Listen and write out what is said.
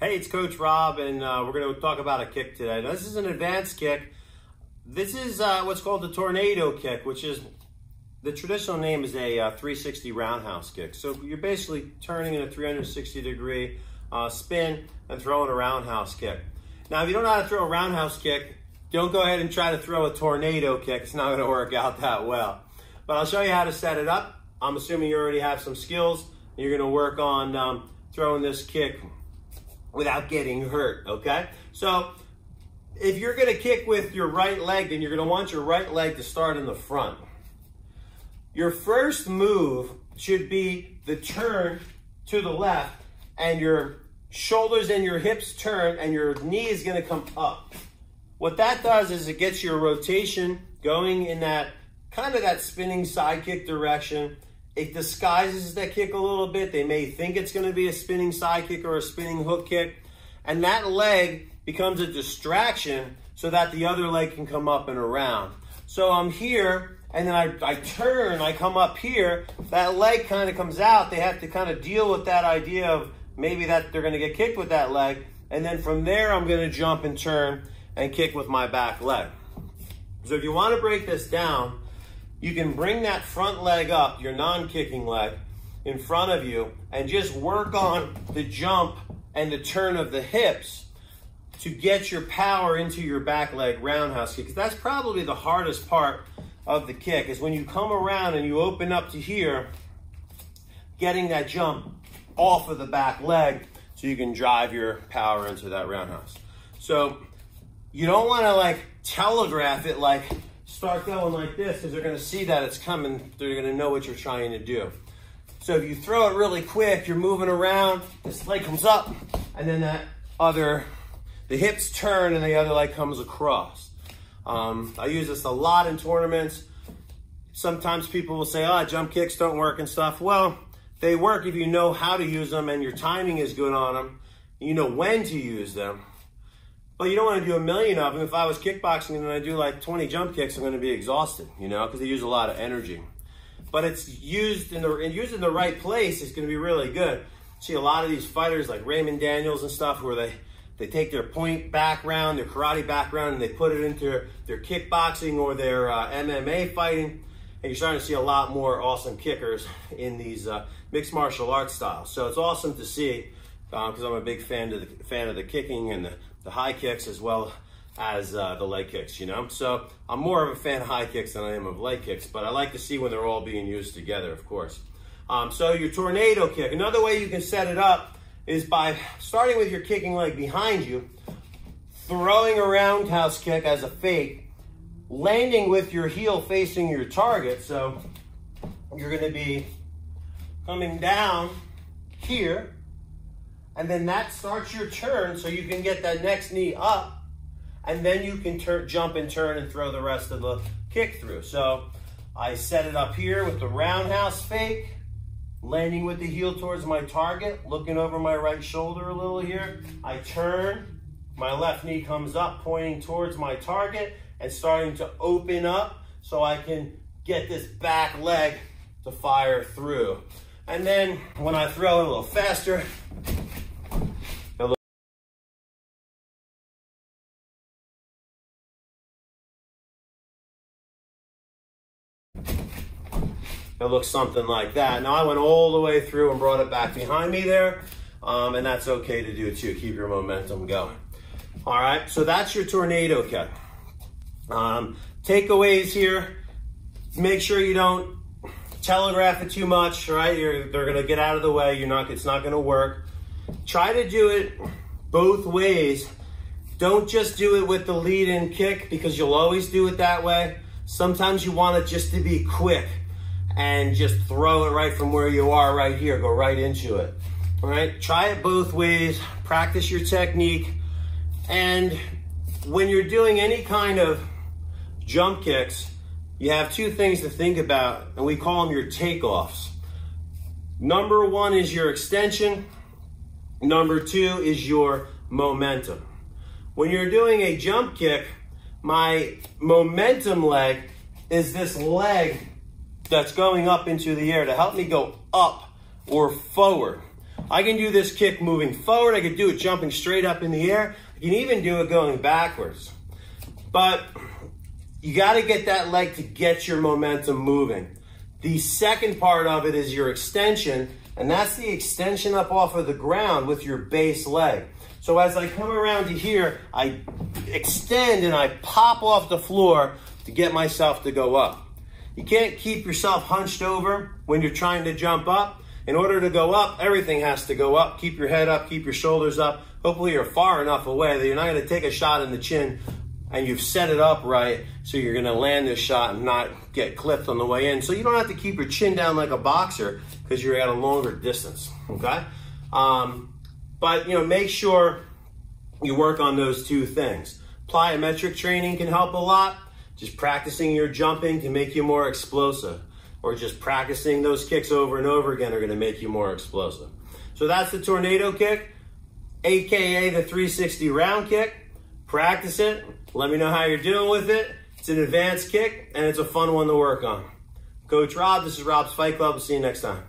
Hey, it's Coach Rob, and we're going to talk about a kick today. Now, this is an advanced kick. This is what's called the tornado kick, which is, the traditional name is a 360 roundhouse kick. So you're basically turning in a 360-degree spin and throwing a roundhouse kick. Now, if you don't know how to throw a roundhouse kick, don't go ahead and try to throw a tornado kick. It's not going to work out that well. But I'll show you how to set it up. I'm assuming you already have some skills. You're going to work on throwing this kick without getting hurt, okay? So if you're gonna kick with your right leg, then you're gonna want your right leg to start in the front. Your first move should be the turn to the left, and your shoulders and your hips turn, and your knee is gonna come up. What that does is it gets your rotation going in that kind of that spinning side kick direction. It disguises that kick a little bit. They may think it's going to be a spinning side kick or a spinning hook kick. And that leg becomes a distraction so that the other leg can come up and around. So I'm here, and then I turn, I come up here. That leg kind of comes out. They have to kind of deal with that idea of maybe that they're going to get kicked with that leg. And then from there, I'm going to jump and turn and kick with my back leg. So if you want to break this down, you can bring that front leg up, your non-kicking leg, in front of you, and just work on the jump and the turn of the hips to get your power into your back leg roundhouse kick. Because that's probably the hardest part of the kick, is when you come around and you open up to here, getting that jump off of the back leg so you can drive your power into that roundhouse. So you don't want to like telegraph it, like start going like this, because they're going to see that it's coming. They're going to know what you're trying to do. So if you throw it really quick, you're moving around, this leg comes up, and then the hips turn and the other leg comes across. I use this a lot in tournaments. Sometimes people will say, oh, jump kicks don't work and stuff. Well, they work if you know how to use them and your timing is good on them. You know when to use them. But you don't want to do a million of them. If I was kickboxing and I do like 20 jump kicks, I'm going to be exhausted, you know, because they use a lot of energy. But it's used in the right place, it's going to be really good. See a lot of these fighters like Raymond Daniels and stuff where they take their point background, their karate background, and they put it into their kickboxing or their MMA fighting. And you're starting to see a lot more awesome kickers in these mixed martial arts styles. So it's awesome to see, because I'm a big fan of the kicking and the high kicks as well as the leg kicks, you know? So I'm more of a fan of high kicks than I am of leg kicks, but I like to see when they're all being used together, of course. So your tornado kick, another way you can set it up is by starting with your kicking leg behind you, throwing a roundhouse kick as a fake, landing with your heel facing your target. So you're gonna be coming down here, and then that starts your turn so you can get that next knee up, and then you can jump and turn and throw the rest of the kick through. So I set it up here with the roundhouse fake, landing with the heel towards my target, looking over my right shoulder a little here. I turn, my left knee comes up, pointing towards my target, and starting to open up so I can get this back leg to fire through. And then when I throw it a little faster, it looks something like that. Now I went all the way through and brought it back behind me there, and that's okay to do too. Keep your momentum going. All right, so that's your tornado kick. Takeaways here: make sure you don't telegraph it too much. Right, they're gonna get out of the way. It's not gonna work. Try to do it both ways. Don't just do it with the lead-in kick, because you'll always do it that way. Sometimes you want it just to be quick and just throw it right from where you are right here. Go right into it. All right, try it both ways. Practice your technique. And when you're doing any kind of jump kicks, you have two things to think about, and we call them your takeoffs. Number one is your extension. Number two is your momentum. When you're doing a jump kick, my momentum leg is this leg that's going up into the air to help me go up or forward. I can do this kick moving forward. I can do it jumping straight up in the air. I can even do it going backwards. But you got to get that leg to get your momentum moving. The second part of it is your extension, and that's the extension up off of the ground with your base leg. So as I come around to here, I extend and I pop off the floor to get myself to go up. You can't keep yourself hunched over when you're trying to jump up. In order to go up, everything has to go up. Keep your head up, keep your shoulders up. Hopefully you're far enough away that you're not going to take a shot in the chin and you've set it up right so you're going to land this shot and not get clipped on the way in. So you don't have to keep your chin down like a boxer because you're at a longer distance, okay? But make sure you work on those two things. Plyometric training can help a lot. Just practicing your jumping can make you more explosive, or just practicing those kicks over and over again are going to make you more explosive. So that's the tornado kick, aka the 360 round kick. Practice it. Let me know how you're doing with it. It's an advanced kick and it's a fun one to work on. Coach Rob, this is Rob's Fight Club. See you next time.